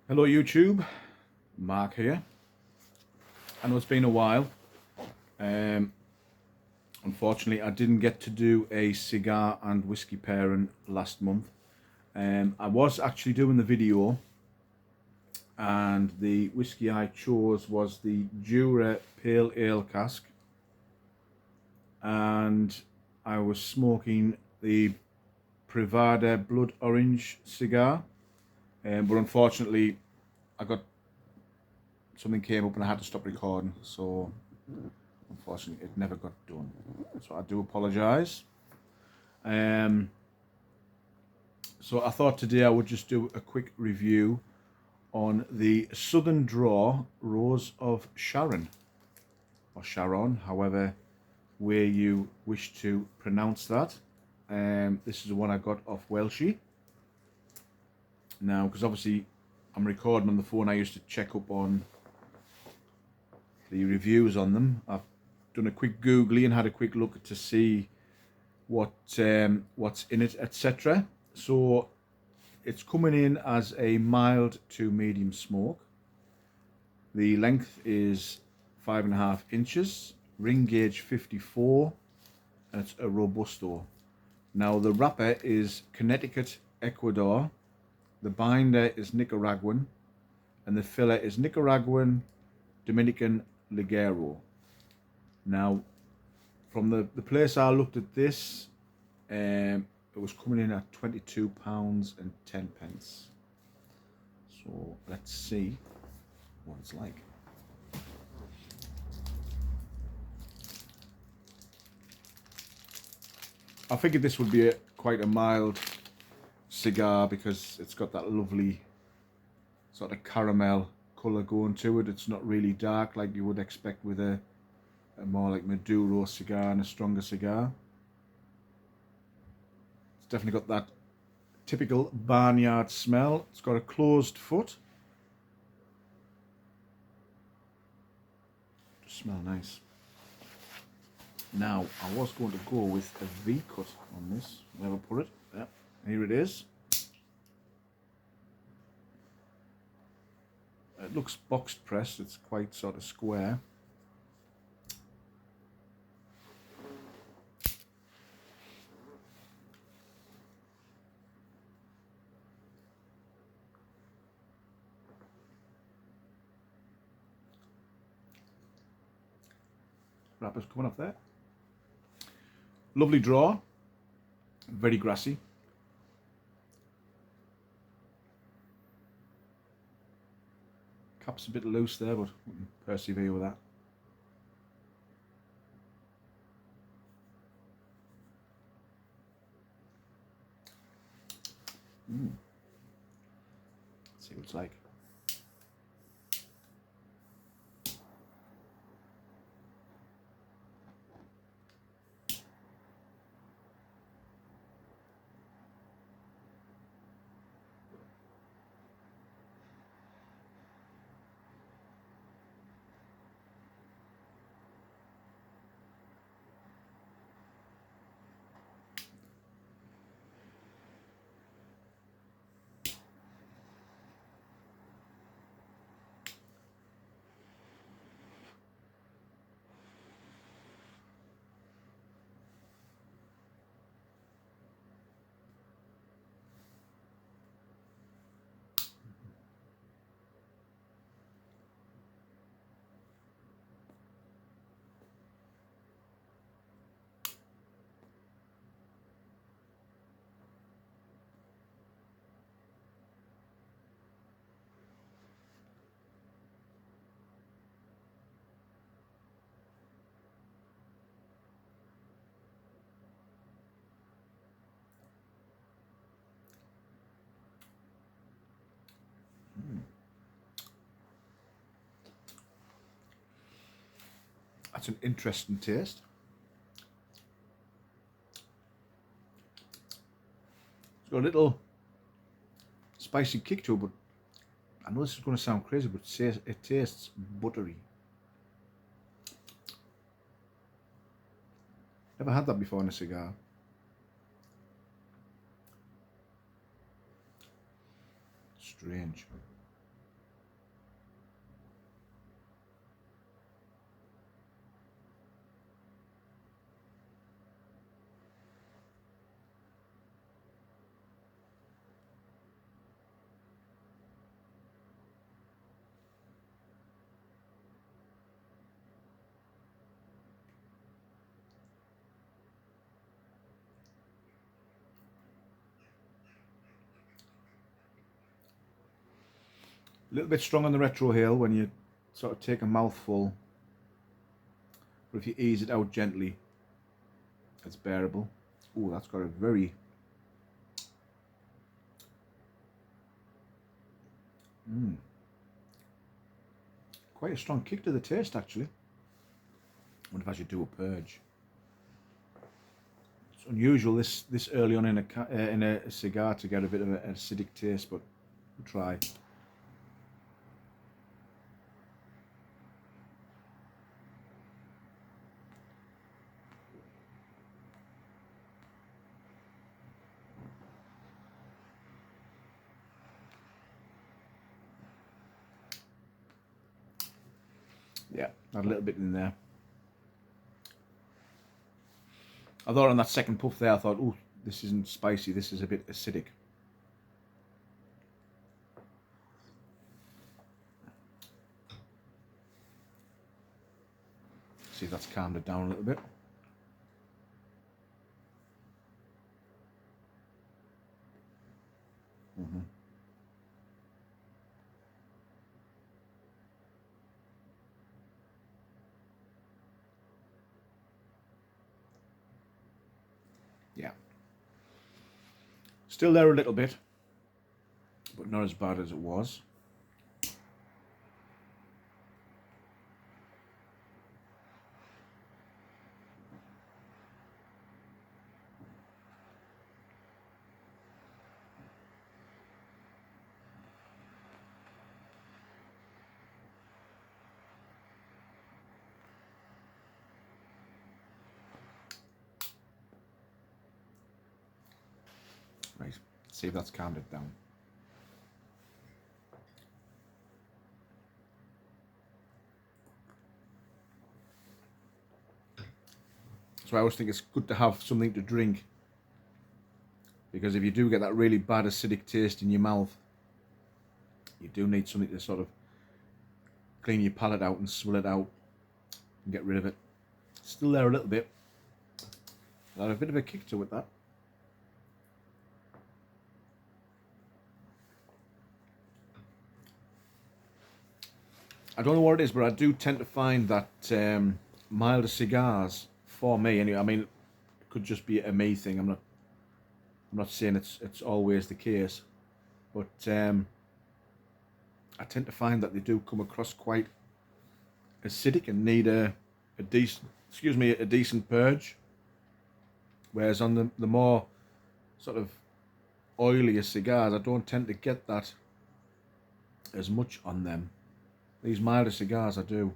Hello YouTube, Mark here. I know it's been a while. Um, Unfortunately, I didn't get to do a cigar and whiskey pairing last month. I was actually doing the video, and the whiskey I chose was the Jura Pale Ale cask, and I was smoking the Privada Blood Orange cigar. But unfortunately, I got something came up and I had to stop recording, so unfortunately it never got done, so I do apologize. So I thought today I would just do a quick review on the Southern Draw Rose of Sharon, or Sharon, however way you wish to pronounce that. This is the one I got off Welshie. Now, because obviously I'm recording on the phone, I used to check up on the reviews on them. I've done a quick googly and had a quick look to see what's in it, etc. So it's coming in as a mild to medium smoke. The length is 5.5 inches, ring gauge 54, and it's a Robusto. Now the wrapper is Connecticut, Ecuador, the binder is Nicaraguan, and the filler is Nicaraguan, Dominican, Ligero. Now, from the place I looked at this, it was coming in at £22.10. So let's see what it's like. I figured this would be quite a mild cigar because it's got that lovely sort of caramel colour going to it. It's not really dark like you would expect with a more like Maduro cigar and a stronger cigar. It's definitely got that typical barnyard smell. It's got a closed foot. Just smell nice. Now, I was going to go with a V cut on this. Where have I put it? Yeah, here it is. It looks box pressed. It's quite sort of square. Wrapper's coming off there. Lovely draw. Very grassy. Cap's a bit loose there, but we can persevere with that. Let's see what it's like. That's an interesting taste. It's got a little spicy kick to it, but I know this is going to sound crazy, but it tastes buttery. Never had that before in a cigar. Strange. A little bit strong on the retrohale when you sort of take a mouthful, but if you ease it out gently, it's bearable. Oh, that's got a very quite a strong kick to the taste, actually. I wonder if I should do a purge. It's unusual this early on in a cigar to get a bit of an acidic taste, but we'll try. Yeah, had a little bit in there. I thought on that second puff there, I thought, oh, this isn't spicy, this is a bit acidic. See if that's calmed it down a little bit. Yeah. Still there a little bit, but not as bad as it was. Right, see if that's calmed it down. So I always think it's good to have something to drink, because if you do get that really bad acidic taste in your mouth, you do need something to sort of clean your palate out and swill it out and get rid of it. Still there a little bit. Had a bit of a kick to it, that. I don't know what it is, but I do tend to find that milder cigars, for me anyway, I mean, it could just be a me thing. I'm not saying it's always the case, but I tend to find that they do come across quite acidic and need a decent purge. Whereas on the more sort of oilier cigars, I don't tend to get that as much on them. These milder cigars, I do.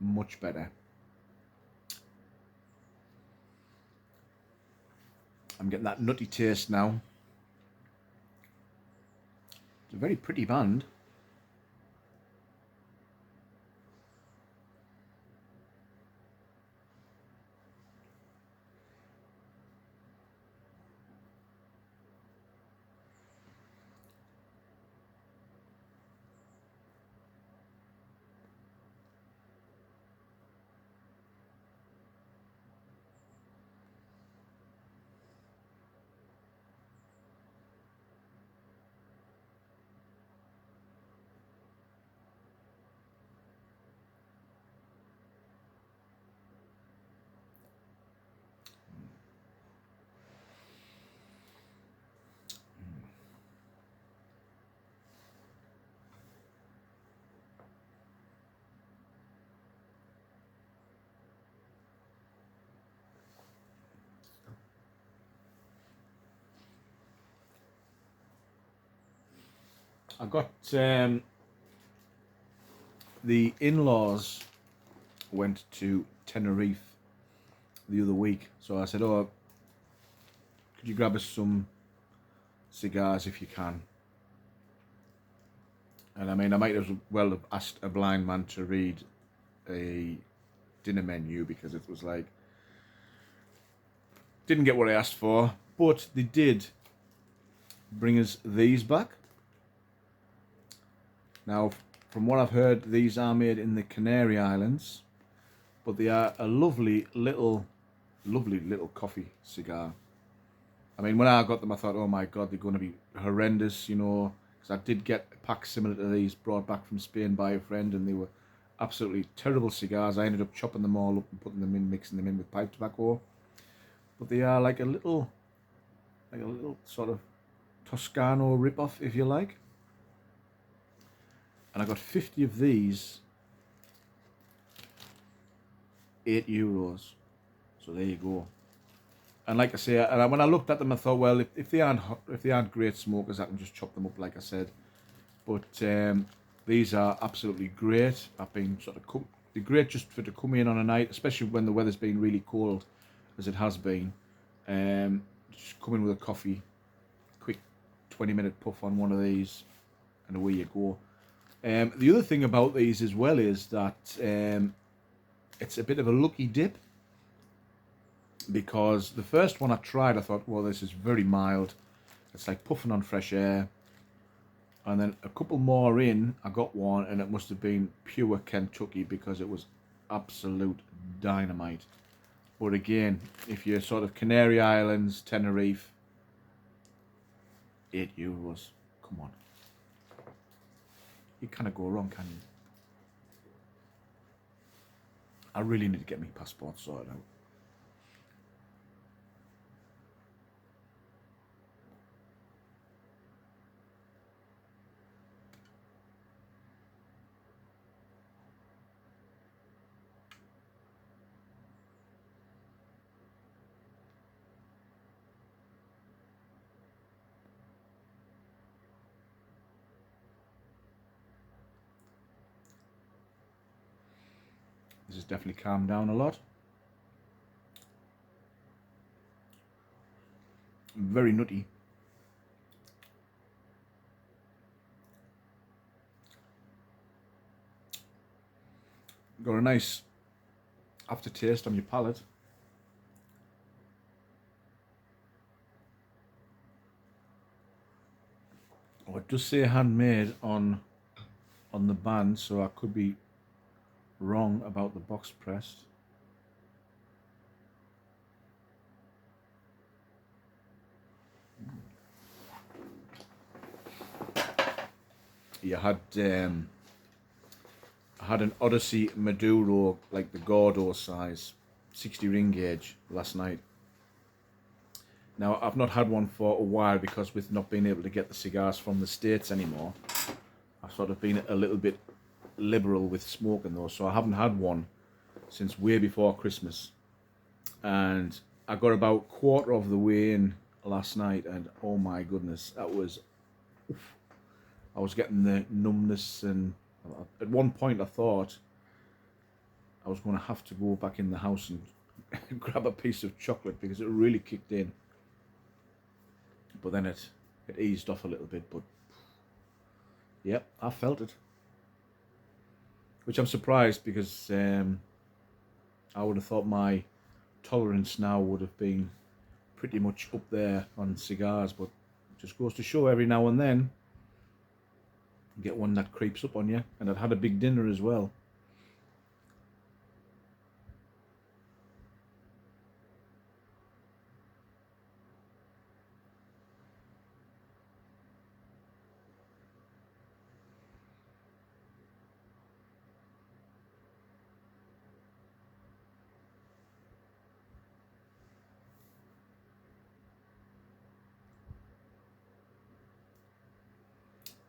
Much better. I'm getting that nutty taste now. It's a very pretty band. I got the in-laws went to Tenerife the other week, so I said, oh, could you grab us some cigars if you can? And I mean, I might as well have asked a blind man to read a dinner menu because it was like, didn't get what I asked for, but they did bring us these back. Now, from what I've heard, these are made in the Canary Islands, but they are a lovely little coffee cigar. I mean, when I got them, I thought, oh my God, they're going to be horrendous, you know, because I did get a pack similar to these brought back from Spain by a friend, and they were absolutely terrible cigars. I ended up chopping them all up and putting them in, mixing them in with pipe tobacco. But they are like a little sort of Toscano rip-off, if you like. And I got 50 of these, €8. So there you go. And like I say, and when I looked at them, I thought, well, if they aren't great smokers, I can just chop them up, like I said. But these are absolutely great. I've been they're great just for to come in on a night, especially when the weather's been really cold, as it has been. Just come in with a coffee, quick 20-minute puff on one of these, and away you go. The other thing about these as well is that it's a bit of a lucky dip, because the first one I tried, I thought, well, this is very mild. It's like puffing on fresh air. And then a couple more in, I got one, and it must have been pure Kentucky, because it was absolute dynamite. But again, if you're sort of Canary Islands, Tenerife, €8. Come on. You can't go wrong, can you? I really need to get my passport sorted out. This has definitely calmed down a lot. Very nutty. Got a nice aftertaste on your palate. Oh, it does say handmade on the band, so I could be wrong about the box pressed. You had I had an Odyssey Maduro, like the Gordo size, 60 ring gauge last night. Now, I've not had one for a while, because with not being able to get the cigars from the States anymore, I've sort of been a little bit liberal with smoking those, so I haven't had one since way before Christmas. And I got about quarter of the way in last night, and oh my goodness, that was, oof. I was getting the numbness, and at one point I thought I was going to have to go back in the house and grab a piece of chocolate, because it really kicked in. But then it eased off a little bit, but yep, I felt it. Which I'm surprised, because I would have thought my tolerance now would have been pretty much up there on cigars, but it just goes to show every now and then you get one that creeps up on you. And I'd had a big dinner as well.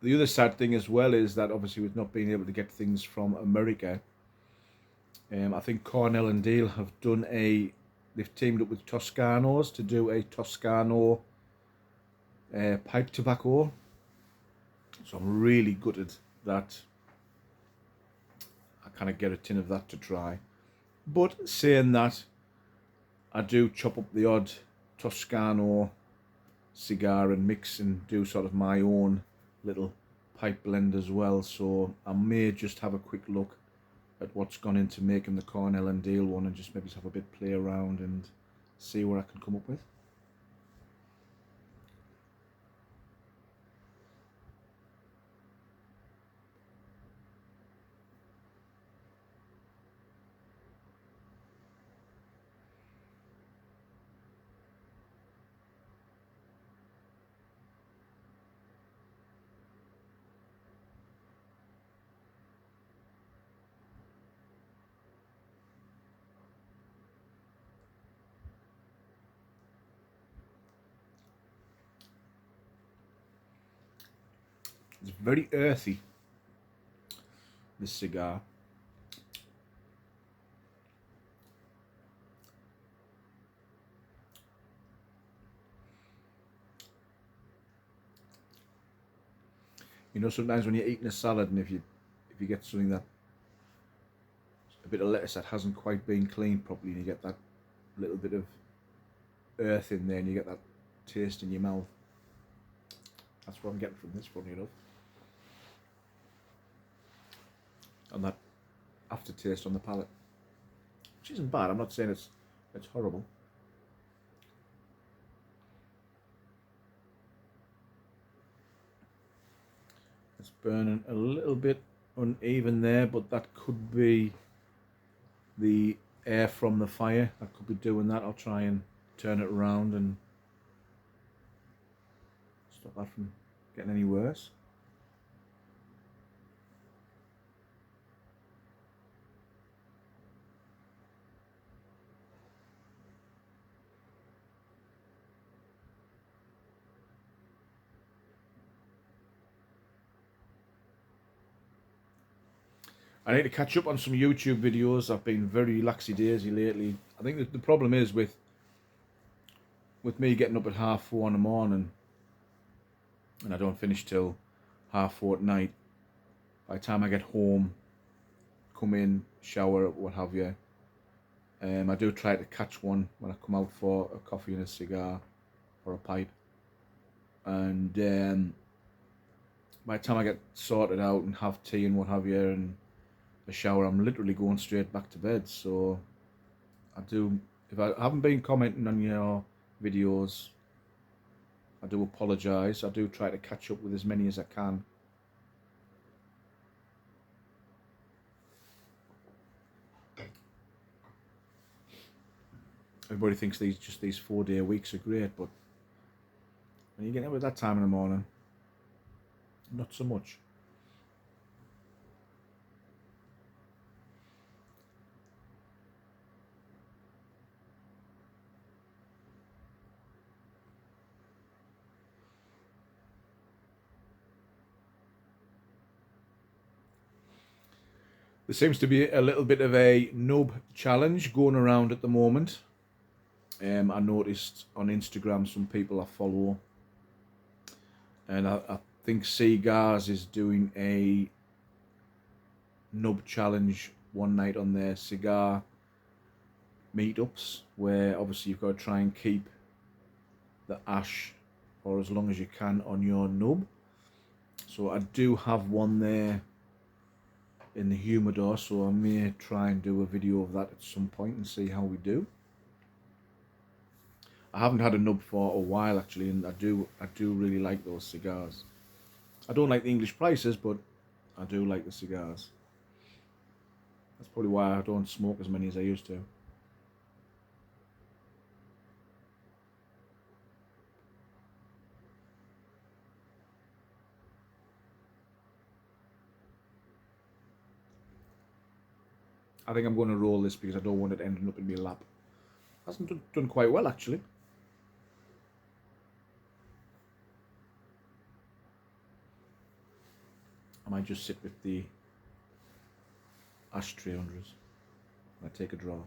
The other sad thing as well is that obviously with not being able to get things from America, I think Cornell and Deal have done they've teamed up with Toscanos to do a Toscano pipe tobacco. So I'm really gutted that I kind of get a tin of that to try. But saying that, I do chop up the odd Toscano cigar and mix and do sort of my own little pipe blend as well, so I may just have a quick look at what's gone into making the Cornell and Deal one, and just maybe have a bit play around and see what I can come up with. It's very earthy, this cigar. You know, sometimes when you're eating a salad, and if you get something that, a bit of lettuce that hasn't quite been cleaned properly, and you get that little bit of earth in there, and you get that taste in your mouth. That's what I'm getting from this, funny enough. And that aftertaste on the palate, which isn't bad. I'm not saying it's horrible. It's burning a little bit uneven there, but that could be the air from the fire. I could be doing that. I'll try and turn it around and stop that from getting any worse. I need to catch up on some YouTube videos. I've been very laxy-daisy lately. I think that the problem is with me getting up at 4:30 in the morning, and I don't finish till 4:30 at night. By the time I get home, come in, shower, what have you, I do try to catch one when I come out for a coffee and a cigar or a pipe. And by the time I get sorted out and have tea and what have you and a shower, I'm literally going straight back to bed. So I do, if I haven't been commenting on your videos, I do apologise. I do try to catch up with as many as I can. Everybody thinks these 4-day weeks are great, but when you get up at that time in the morning, not so much. There seems to be a little bit of a nub challenge going around at the moment. I noticed on Instagram some people I follow, and I think Cigars is doing a nub challenge one night on their cigar meetups, where obviously you've got to try and keep the ash for as long as you can on your nub. So I do have one there in the humidor, so I may try and do a video of that at some point and see how we do. I haven't had a nub for a while actually, and I do really like those cigars. I don't like the English prices, but I do like the cigars. That's probably why I don't smoke as many as I used to. I think I'm going to roll this because I don't want it ending up in my lap. Hasn't done quite well actually. I might just sit with the ashtray under us. I take a draw.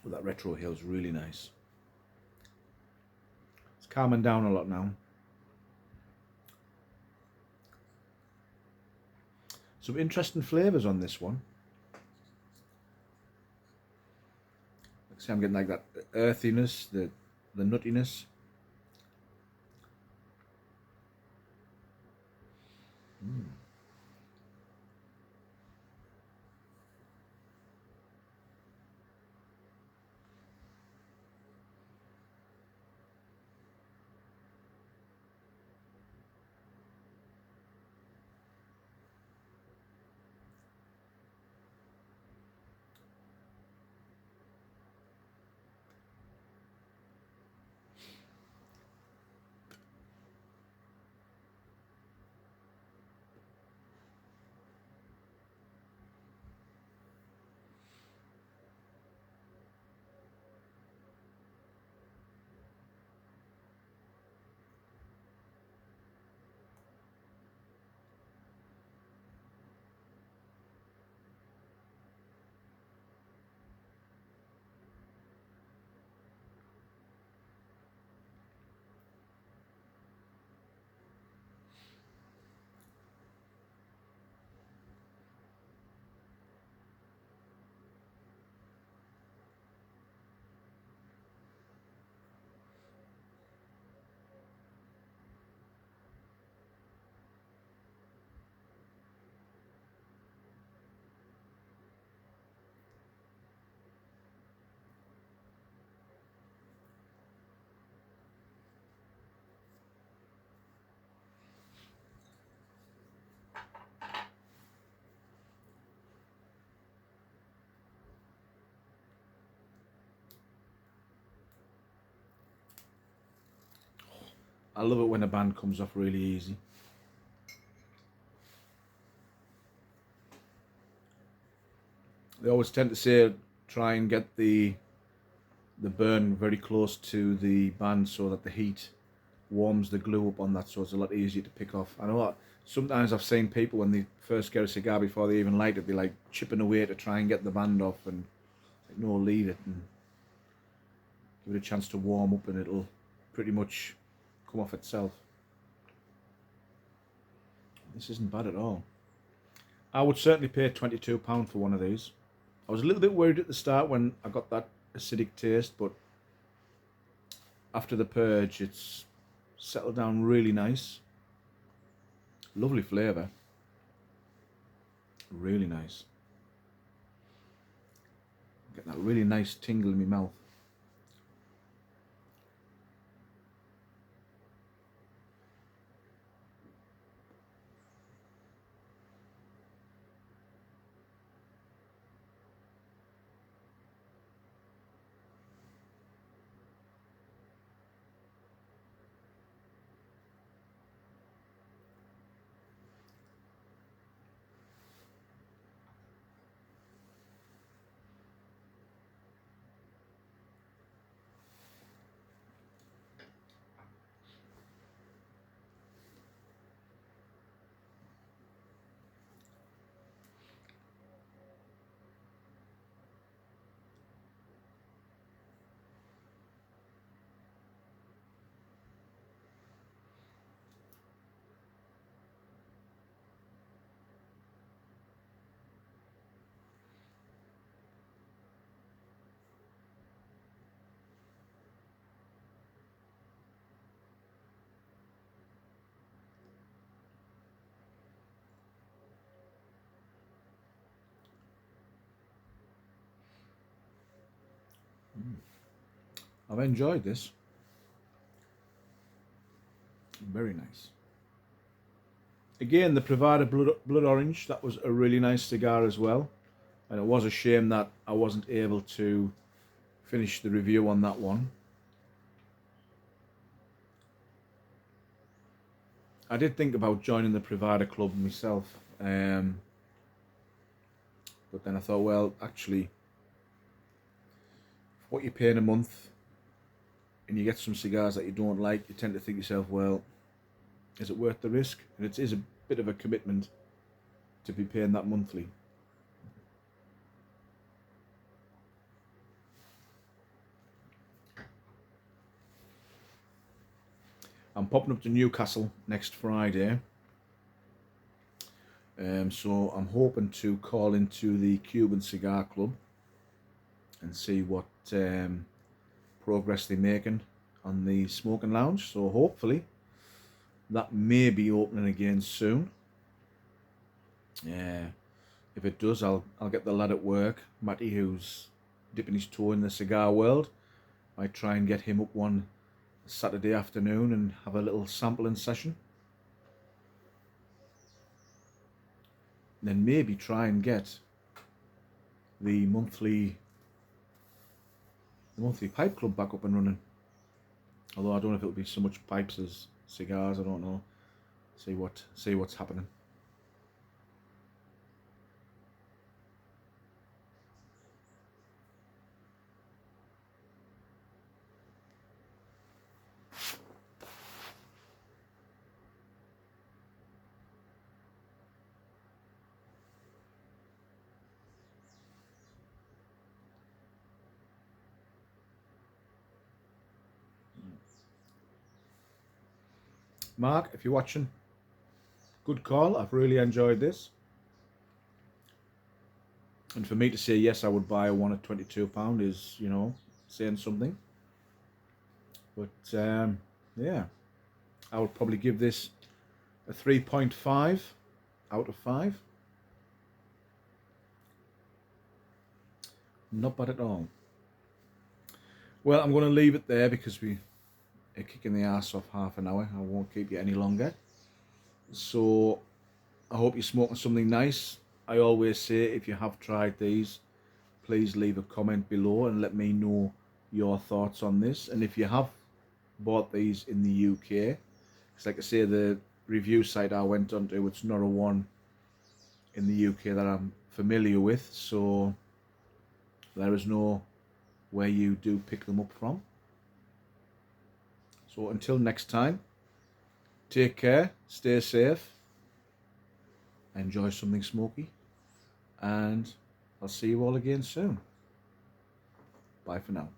But that retro here is really nice. It's calming down a lot now. Some interesting flavours on this one. Like I say, I'm getting like that earthiness, the nuttiness. I love it when a band comes off really easy. They always tend to say try and get the burn very close to the band so that the heat warms the glue up on that, so it's a lot easier to pick off. I know that sometimes I've seen people when they first get a cigar before they even light it, they like chipping away to try and get the band off, and like, no, leave it and give it a chance to warm up and it'll pretty much come off itself. This isn't bad at all. I would certainly pay £22 for one of these. I was a little bit worried at the start when I got that acidic taste, but after the purge it's settled down really nice. Lovely flavour. Really nice. Get that really nice tingle in my mouth. I've enjoyed this. Very nice. Again, the Privada Blood Orange, that was a really nice cigar as well. And it was a shame that I wasn't able to finish the review on that one. I did think about joining the Privada Club myself. But then I thought, well, actually, for what you're paying a month and you get some cigars that you don't like, you tend to think to yourself, well, is it worth the risk? And it is a bit of a commitment to be paying that monthly. I'm popping up to Newcastle next Friday. So I'm hoping to call into the Cuban Cigar Club and see what progress they're making on the smoking lounge. So hopefully that may be opening again soon. If it does, I'll get the lad at work, Matty, who's dipping his toe in the cigar world. Might try and get him up one Saturday afternoon and have a little sampling session. And then maybe try and get the monthly pipe club back up and running. Although I don't know if it'll be so much pipes as cigars. I don't know. See what's happening. Mark, if you're watching, good call. I've really enjoyed this. And for me to say yes, I would buy one at £22 is, you know, saying something. But yeah, I would probably give this a 3.5 out of 5. Not bad at all. Well, I'm going to leave it there because we are kicking the ass off half an hour. I won't keep you any longer. So I hope you're smoking something nice. I always say, if you have tried these, please leave a comment below and let me know your thoughts on this. And if you have bought these in the UK, because like I say, the review site I went onto, it's not a one in the UK that I'm familiar with, so there is no where you do pick them up from. So until next time, take care, stay safe, enjoy something smoky, and I'll see you all again soon. Bye for now.